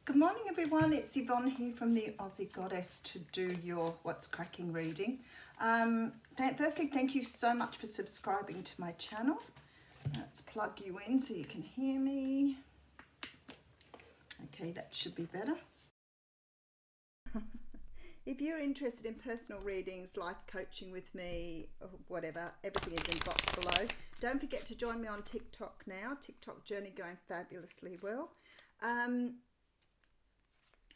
Good morning everyone, it's Yvonne here from the Aussie Goddess to do your What's Cracking reading. Firstly, thank you so much for subscribing to my channel. Let's plug you in so you can hear me. Okay, that should be better. If you're interested in personal readings, life coaching with me, or whatever, everything is in the box below. Don't forget to join me on TikTok now. TikTok journey going fabulously well.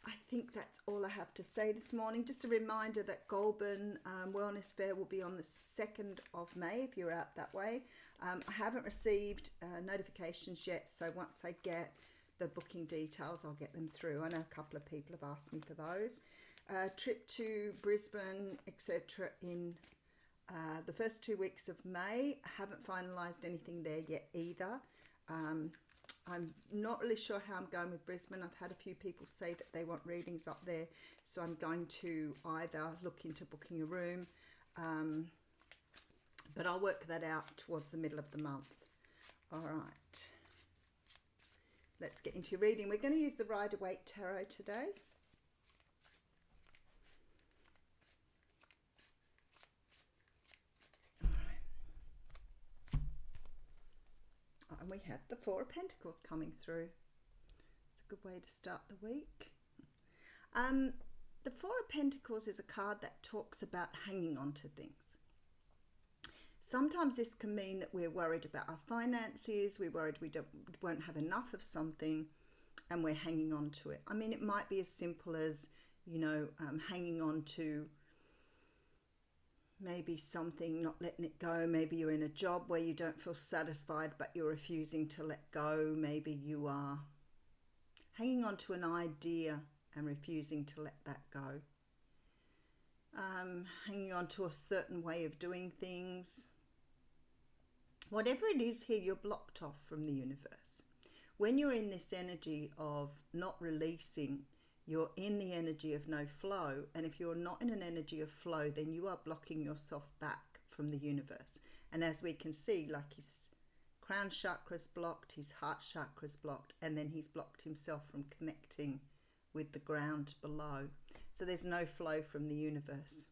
I think that's all I have to say this morning. Just a reminder that Goulburn Wellness Fair will be on the 2nd of May if you're out that way. I haven't received notifications yet, so once I get the booking details, I'll get them through. I know a couple of people have asked me for those. Trip to Brisbane, etc. in the first 2 weeks of May. I haven't finalised anything there yet either. I'm not really sure how I'm going with Brisbane. I've had a few people say that they want readings up there, so I'm going to either look into booking a room, but I'll work that out towards the middle of the month. All right, let's get into reading. We're going to use the Rider-Waite Tarot today. And we had the Four of Pentacles coming through. It's a good way to start the week. The Four of Pentacles is a card that talks about hanging on to things. Sometimes this can mean that we're worried about our finances, we're worried we won't have enough of something, and we're hanging on to it. I mean, it might be as simple as, you know, hanging on to maybe something, not letting it go. Maybe you're in a job where you don't feel satisfied, but you're refusing to let go. Maybe you are hanging on to an idea and refusing to let that go. Hanging on to a certain way of doing things. Whatever it is here, you're blocked off from the universe. When you're in this energy of not releasing, you're in the energy of no flow, and if you're not in an energy of flow, then you are blocking yourself back from the universe. And as we can see, like his crown chakra's blocked, his heart chakra's blocked, and then he's blocked himself from connecting with the ground below. So there's no flow from the universe.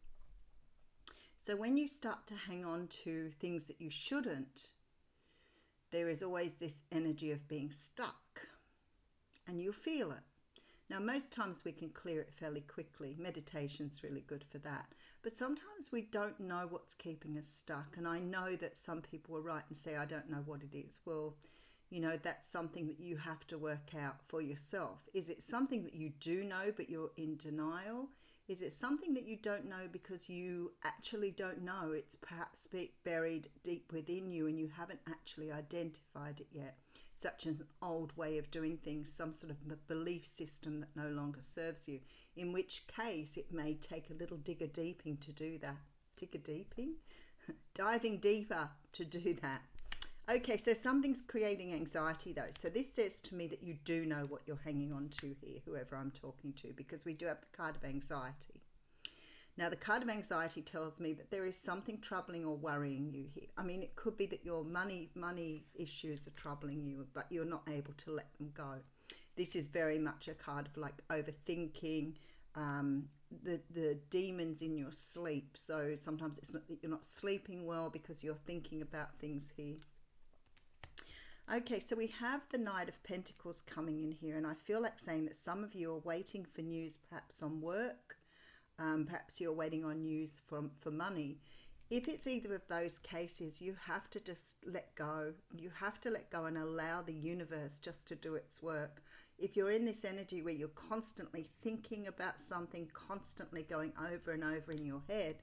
So when you start to hang on to things that you shouldn't, there is always this energy of being stuck, and you feel it. Now, most times we can clear it fairly quickly. Meditation's really good for that. But sometimes we don't know what's keeping us stuck. And I know that some people will write and say, I don't know what it is. Well, you know, that's something that you have to work out for yourself. Is it something that you do know but you're in denial? Is it something that you don't know because you actually don't know? It's perhaps buried deep within you and you haven't actually identified it yet. Such as an old way of doing things, some sort of belief system that no longer serves you, in which case it may take a little digger deeping to do that. Digger deeping? Diving deeper to do that. Okay, so something's creating anxiety though. So this says to me that you do know what you're hanging on to here, whoever I'm talking to, because we do have the card of anxiety. Now, the card of anxiety tells me that there is something troubling or worrying you here. I mean, it could be that your money issues are troubling you, but you're not able to let them go. This is very much a card of like overthinking, the demons in your sleep. So sometimes it's not that you're not sleeping well because you're thinking about things here. Okay, so we have the Knight of Pentacles coming in here, and I feel like saying that some of you are waiting for news perhaps on work. Perhaps you're waiting on news for money. If it's either of those cases, you have to just let go. You have to let go and allow the universe just to do its work. If you're in this energy where you're constantly thinking about something, constantly going over and over in your head,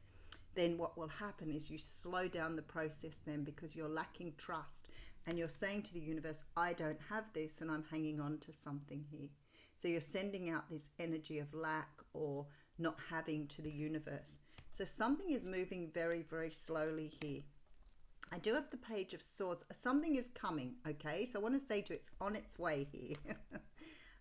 then what will happen is you slow down the process then because you're lacking trust and you're saying to the universe, I don't have this and I'm hanging on to something here. So you're sending out this energy of lack or not having to the universe. So something is moving very, very slowly here. I do have the Page of Swords. Something is coming, okay? So I want to say to you, it's on its way here.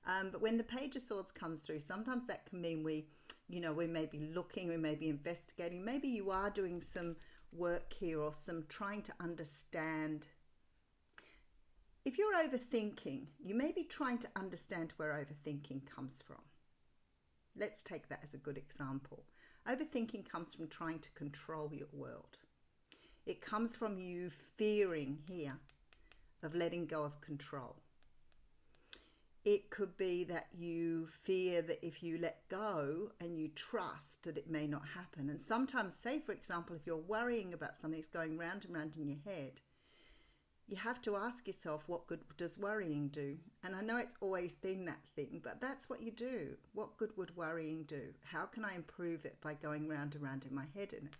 But when the Page of Swords comes through, sometimes that can mean we may be looking, we may be investigating. Maybe you are doing some work here or some trying to understand if you're overthinking, you may be trying to understand where overthinking comes from. Let's take that as a good example. Overthinking comes from trying to control your world. It comes from you fearing here of letting go of control. It could be that you fear that if you let go and you trust that it may not happen. And sometimes, say for example, if you're worrying about something that's going round and round in your head, you have to ask yourself, what good does worrying do? And I know it's always been that thing, but that's what you do. What good would worrying do? How can I improve it by going round and round in my head in it?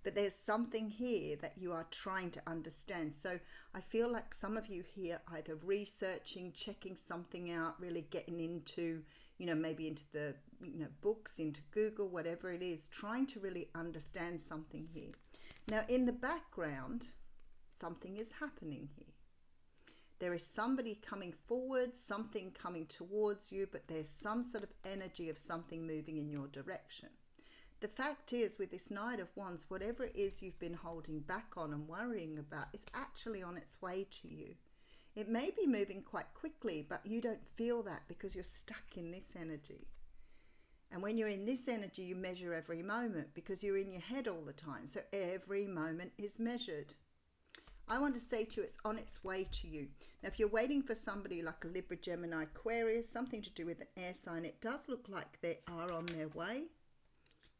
But there's something here that you are trying to understand. So I feel like some of you here either researching, checking something out, really getting into, maybe into the, books, into Google, whatever it is, trying to really understand something here. Now, in the background, something is happening here. There is somebody coming forward, something coming towards you, but there's some sort of energy of something moving in your direction. The fact is, with this Knight of Wands, whatever it is you've been holding back on and worrying about is actually on its way to you. It may be moving quite quickly, but you don't feel that because you're stuck in this energy. And when you're in this energy, you measure every moment because you're in your head all the time. So every moment is measured. I want to say to you, it's on its way to you. Now, if you're waiting for somebody like a Libra, Gemini, Aquarius, something to do with an air sign, it does look like they are on their way.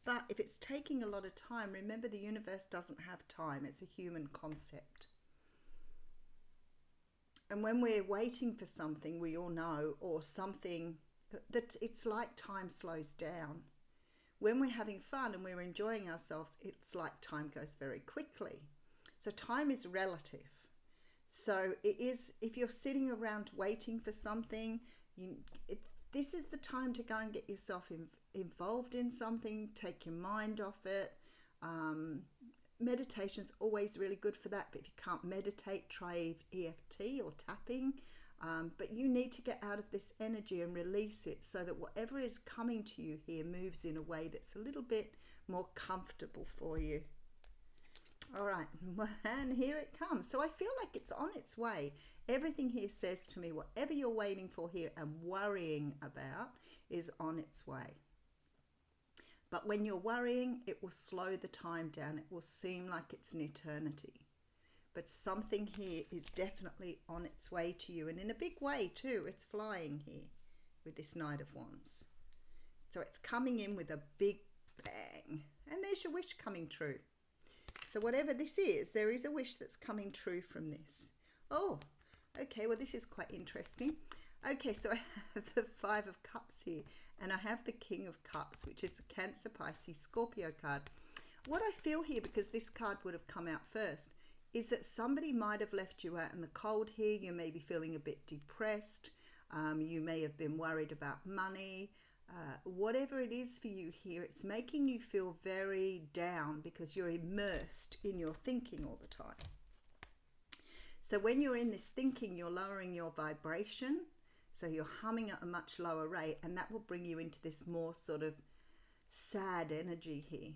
But if it's taking a lot of time, remember the universe doesn't have time. It's a human concept. And when we're waiting for something, we all know, or something that it's like time slows down. When we're having fun and we're enjoying ourselves, it's like time goes very quickly. So time is relative. So it is, if you're sitting around waiting for something, this is the time to go and get yourself involved in something, take your mind off it. Meditation's always really good for that, but if you can't meditate, try EFT or tapping. But you need to get out of this energy and release it so that whatever is coming to you here moves in a way that's a little bit more comfortable for you. All right, and here it comes. So I feel like it's on its way. Everything here says to me, whatever you're waiting for here and worrying about is on its way. But when you're worrying, it will slow the time down. It will seem like it's an eternity. But something here is definitely on its way to you. And in a big way too, it's flying here with this Knight of Wands. So it's coming in with a big bang. And there's your wish coming true. So whatever this is, there is a wish that's coming true from this. Oh, okay, well this is quite interesting. Okay, so I have the Five of Cups here, and I have the King of Cups, which is the Cancer, Pisces, Scorpio card. What I feel here, because this card would have come out first, is that somebody might have left you out in the cold here. You may be feeling a bit depressed. You may have been worried about money. Whatever it is for you here, it's making you feel very down because you're immersed in your thinking all the time. So when you're in this thinking, you're lowering your vibration. So you're humming at a much lower rate, and that will bring you into this more sort of sad energy here.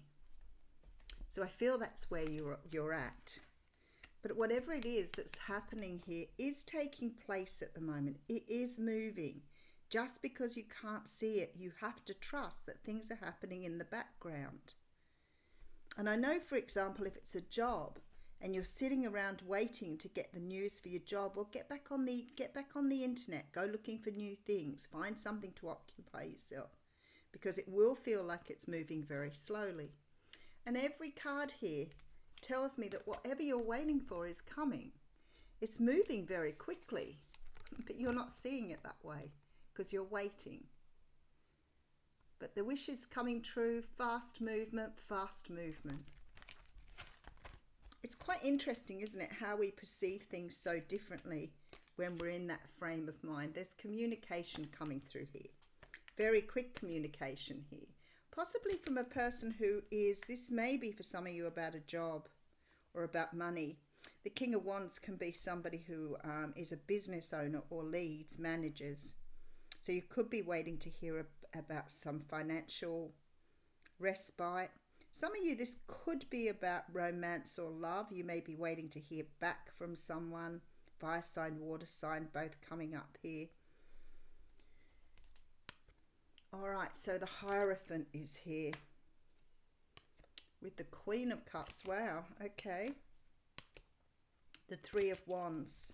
So I feel that's where you're at. But whatever it is that's happening here is taking place at the moment. It is moving. Just because you can't see it, you have to trust that things are happening in the background. And I know, for example, if it's a job and you're sitting around waiting to get the news for your job, well, get back on the internet, go looking for new things, find something to occupy yourself, because it will feel like it's moving very slowly. And every card here tells me that whatever you're waiting for is coming. It's moving very quickly, but you're not seeing it that way because you're waiting. But the wish is coming true. Fast movement, fast movement. It's quite interesting, isn't it, how we perceive things so differently when we're in that frame of mind. There's communication coming through here. Very quick communication here. Possibly from a person who is, this may be for some of you about a job or about money. The King of Wands can be somebody who is a business owner or leads, managers. So you could be waiting to hear about some financial respite. Some of you, this could be about romance or love. You may be waiting to hear back from someone fire sign, water sign, both coming up here. All right, so the Hierophant is here with the Queen of Cups. Wow, okay. The Three of Wands.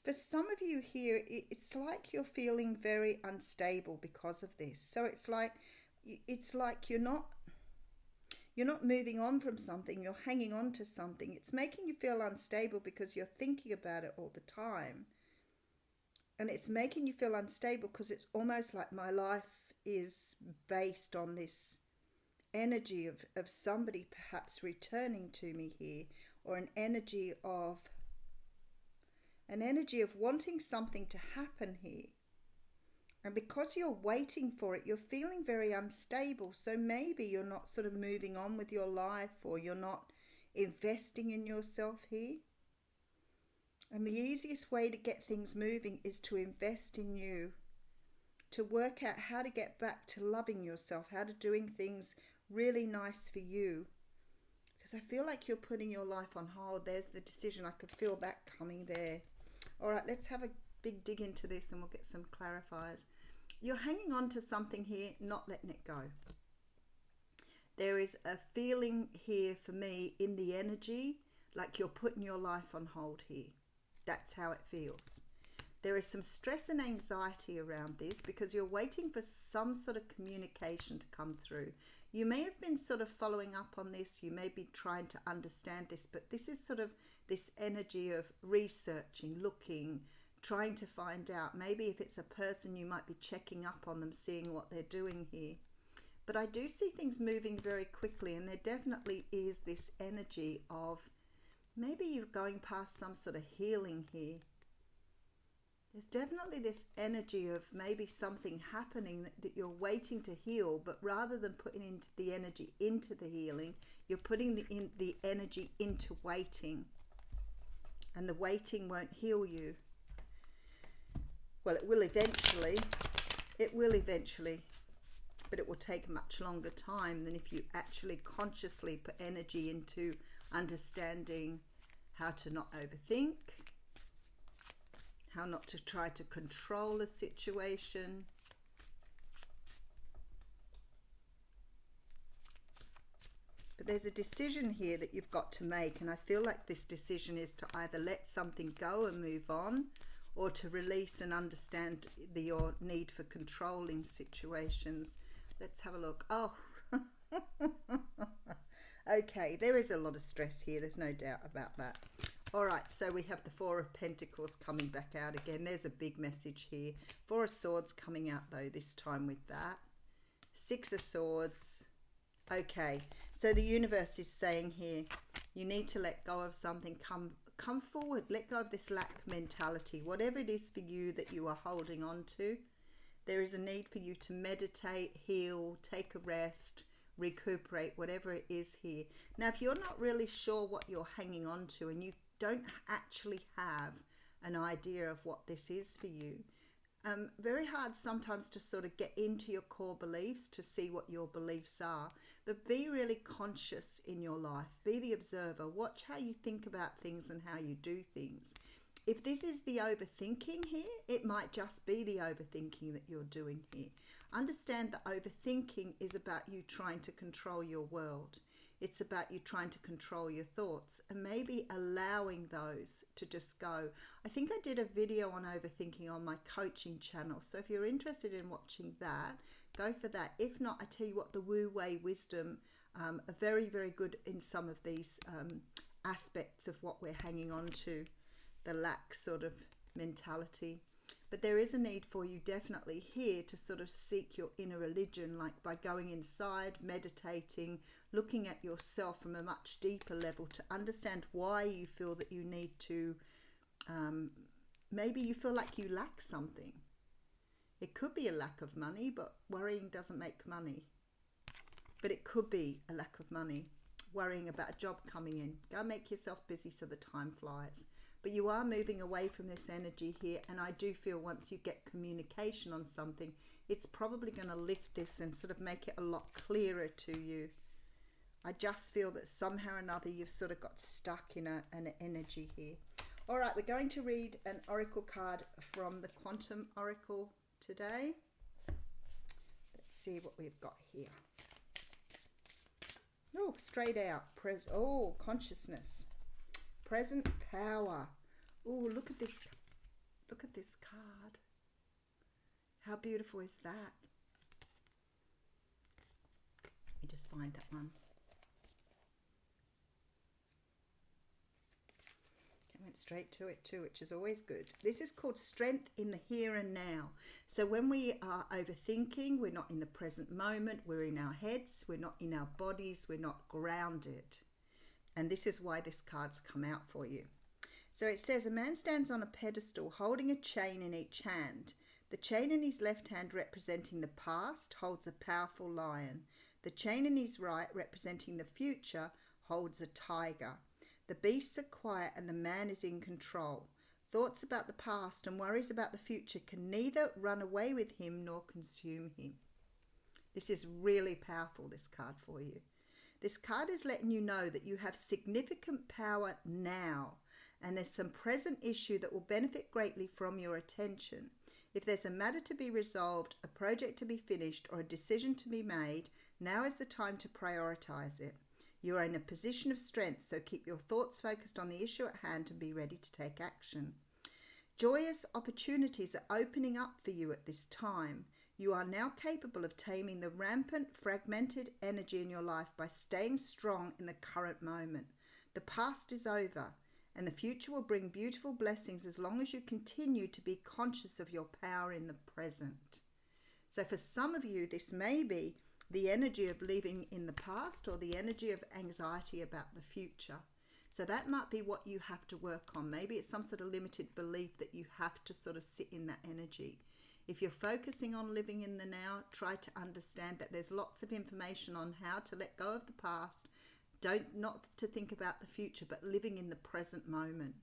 For some of you here, it's like you're feeling very unstable because of this. So it's like you're not moving on from something, you're hanging on to something. It's making you feel unstable because you're thinking about it all the time. And it's making you feel unstable because it's almost like my life is based on this energy of somebody perhaps returning to me here, or an energy of wanting something to happen here. And because you're waiting for it, you're feeling very unstable. So maybe you're not sort of moving on with your life, or you're not investing in yourself here. And the easiest way to get things moving is to invest in you, to work out how to get back to loving yourself, how to doing things really nice for you. Because I feel like you're putting your life on hold. There's the decision. I could feel that coming there. All right, let's have a big dig into this and we'll get some clarifiers. You're hanging on to something here, not letting it go. There is a feeling here for me in the energy like you're putting your life on hold here. That's how it feels. There is some stress and anxiety around this because you're waiting for some sort of communication to come through. You may have been sort of following up on this. You may be trying to understand this, but this is sort of this energy of researching, looking, trying to find out. Maybe if it's a person, you might be checking up on them, seeing what they're doing here. But I do see things moving very quickly, and there definitely is this energy of maybe you're going past some sort of healing here. There's definitely this energy of maybe something happening that you're waiting to heal, but rather than putting into the energy into the healing, you're putting the energy into waiting. And the waiting won't heal you. Well, it will eventually, but it will take much longer time than if you actually consciously put energy into understanding how to not overthink, how not to try to control a situation. But there's a decision here that you've got to make, and I feel like this decision is to either let something go and move on, or to release and understand your need for controlling situations. Let's have a look. Oh, okay, there is a lot of stress here. There's no doubt about that. All right, so we have the Four of Pentacles coming back out again. There's a big message here. Four of Swords coming out, though, this time with that. Six of Swords. Okay, so the universe is saying here, you need to let go of something. Come forward. Let go of this lack mentality. Whatever it is for you that you are holding on to, there is a need for you to meditate, heal, take a rest, recuperate, whatever it is here. Now, if you're not really sure what you're hanging on to and you don't actually have an idea of what this is for you, very hard sometimes to sort of get into your core beliefs to see what your beliefs are. But be really conscious in your life. Be the observer. Watch how you think about things and how you do things. If this is the overthinking here, it might just be the overthinking that you're doing here. Understand that overthinking is about you trying to control your world. It's about you trying to control your thoughts and maybe allowing those to just go. I think I did a video on overthinking on my coaching channel. So if you're interested in watching that, go for that. If not, I tell you what, the Wu Wei wisdom are very, very good in some of these aspects of what we're hanging on to, the lack sort of mentality. But there is a need for you definitely here to sort of seek your inner religion, like by going inside, meditating, looking at yourself from a much deeper level to understand why you feel that you need to, maybe you feel like you lack something. It could be a lack of money, but worrying doesn't make money. But it could be a lack of money, worrying about a job coming in. Go make yourself busy so the time flies. But you are moving away from this energy here, and I do feel once you get communication on something, it's probably going to lift this and sort of make it a lot clearer to you. I just feel that somehow or another you've sort of got stuck in an energy here. All right, we're going to read an oracle card from the Quantum Oracle today. Let's see what we've got here. Oh, straight out. Oh, consciousness. Present power. Oh, look at this. Look at this card. How beautiful is that? Let me just find that one. Went straight to it too, which is always good. This is called strength in the here and now. So when we are overthinking, we're not in the present moment, we're in our heads, we're not in our bodies, we're not grounded. And this is why this card's come out for you. So it says, a man stands on a pedestal holding a chain in each hand. The chain in his left hand, representing the past, holds a powerful lion. The chain in his right, representing the future, holds a tiger. The beasts are quiet and the man is in control. Thoughts about the past and worries about the future can neither run away with him nor consume him. This is really powerful, this card for you. This card is letting you know that you have significant power now, and there's some present issue that will benefit greatly from your attention. If there's a matter to be resolved, a project to be finished, or a decision to be made, now is the time to prioritize it. You are in a position of strength, so keep your thoughts focused on the issue at hand and be ready to take action. Joyous opportunities are opening up for you at this time. You are now capable of taming the rampant, fragmented energy in your life by staying strong in the current moment. The past is over, and the future will bring beautiful blessings as long as you continue to be conscious of your power in the present. So for some of you, this may be the energy of living in the past or the energy of anxiety about the future. So that might be what you have to work on. Maybe it's some sort of limited belief that you have to sort of sit in that energy. If you're focusing on living in the now, try to understand that there's lots of information on how to let go of the past. Not to think about the future, but living in the present moment.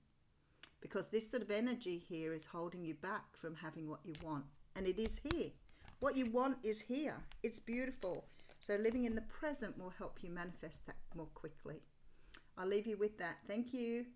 Because this sort of energy here is holding you back from having what you want. And it is here. What you want is here. It's beautiful. So living in the present will help you manifest that more quickly. I'll leave you with that. Thank you.